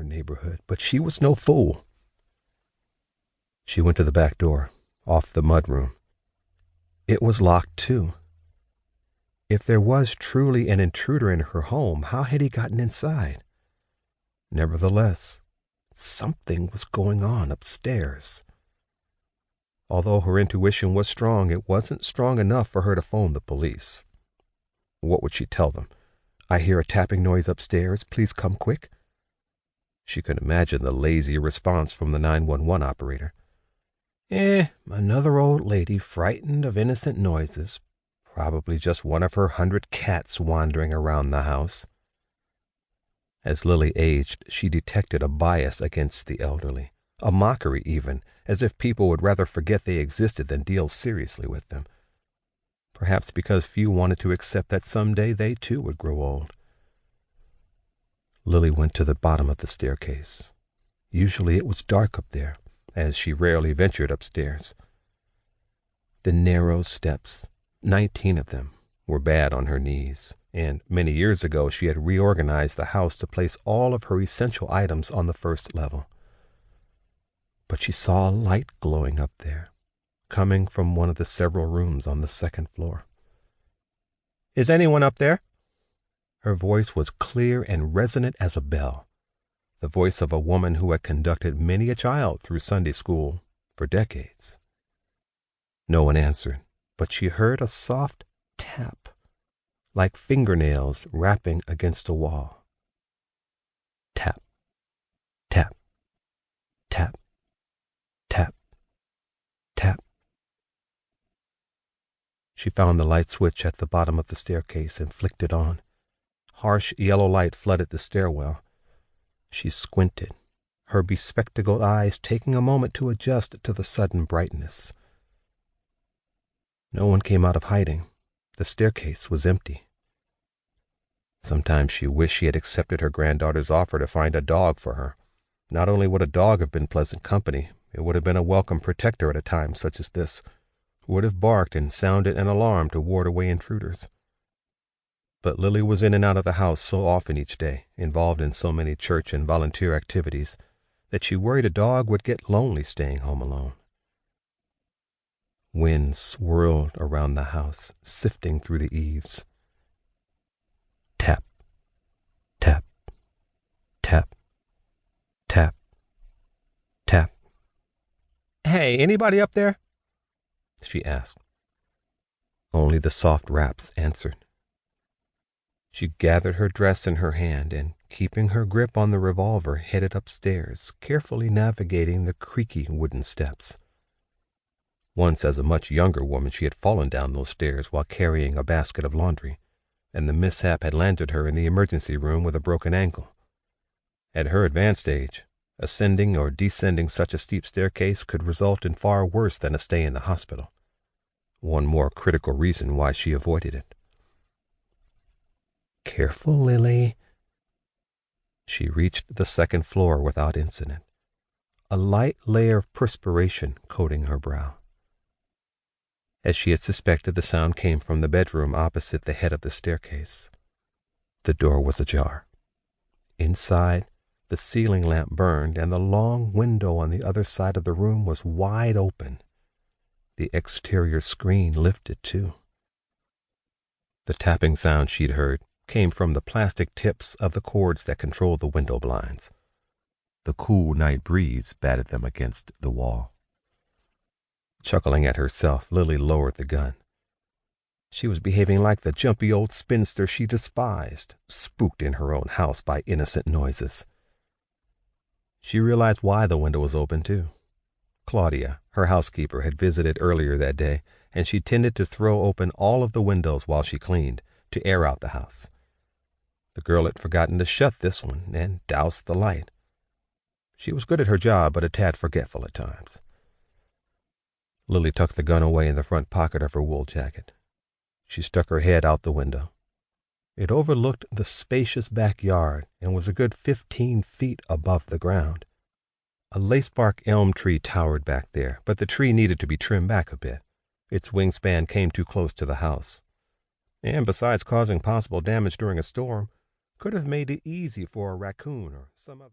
neighborhood, but she was no fool. She went to the back door, off the mudroom. It was locked, too. If there was truly an intruder in her home, how had he gotten inside? Nevertheless, something was going on upstairs. Although her intuition was strong, it wasn't strong enough for her to phone the police. What would she tell them? I hear a tapping noise upstairs. Please come quick. She could imagine the lazy response from the 911 operator. Another old lady frightened of innocent noises. Probably just one of her 100 cats wandering around the house. As Lily aged, she detected a bias against the elderly, a mockery even, as if people would rather forget they existed than deal seriously with them. Perhaps because few wanted to accept that someday they too would grow old. Lily went to the bottom of the staircase. Usually it was dark up there, as she rarely ventured upstairs. The narrow steps, 19 of them, were bad on her knees, and many years ago she had reorganized the house to place all of her essential items on the first level. But she saw a light glowing up there, coming from one of the several rooms on the second floor. Is anyone up there? Her voice was clear and resonant as a bell, the voice of a woman who had conducted many a child through Sunday school for decades. No one answered, but she heard a soft tap, like fingernails rapping against a wall. Tap, tap, tap, tap, tap. She found the light switch at the bottom of the staircase and flicked it on. Harsh yellow light flooded the stairwell. She squinted, her bespectacled eyes taking a moment to adjust to the sudden brightness. No one came out of hiding. The staircase was empty. Sometimes she wished she had accepted her granddaughter's offer to find a dog for her. Not only would a dog have been pleasant company, it would have been a welcome protector at a time such as this, would have barked and sounded an alarm to ward away intruders. But Lily was in and out of the house so often each day, involved in so many church and volunteer activities, that she worried a dog would get lonely staying home alone. Wind swirled around the house, sifting through the eaves. Tap, tap, tap, tap, tap. Hey, anybody up there? She asked. Only the soft raps answered. She gathered her dress in her hand and, keeping her grip on the revolver, headed upstairs, carefully navigating the creaky wooden steps. Once, as a much younger woman, she had fallen down those stairs while carrying a basket of laundry, and the mishap had landed her in the emergency room with a broken ankle. At her advanced age, ascending or descending such a steep staircase could result in far worse than a stay in the hospital. One more critical reason why she avoided it. Careful, Lily. She reached the second floor without incident, a light layer of perspiration coating her brow. As she had suspected, the sound came from the bedroom opposite the head of the staircase. The door was ajar. Inside, the ceiling lamp burned, and the long window on the other side of the room was wide open. The exterior screen lifted, too. The tapping sound she'd heard came from the plastic tips of the cords that controlled the window blinds. The cool night breeze batted them against the wall. Chuckling at herself, Lily lowered the gun. She was behaving like the jumpy old spinster she despised, spooked in her own house by innocent noises. She realized why the window was open, too. Claudia, her housekeeper, had visited earlier that day, and she tended to throw open all of the windows while she cleaned, to air out the house. The girl had forgotten to shut this one and doused the light. She was good at her job, but a tad forgetful at times. Lily tucked the gun away in the front pocket of her wool jacket. She stuck her head out the window. It overlooked the spacious backyard and was a good 15 feet above the ground. A lacebark elm tree towered back there, but the tree needed to be trimmed back a bit. Its wingspan came too close to the house, and besides causing possible damage during a storm, could have made it easy for a raccoon or some other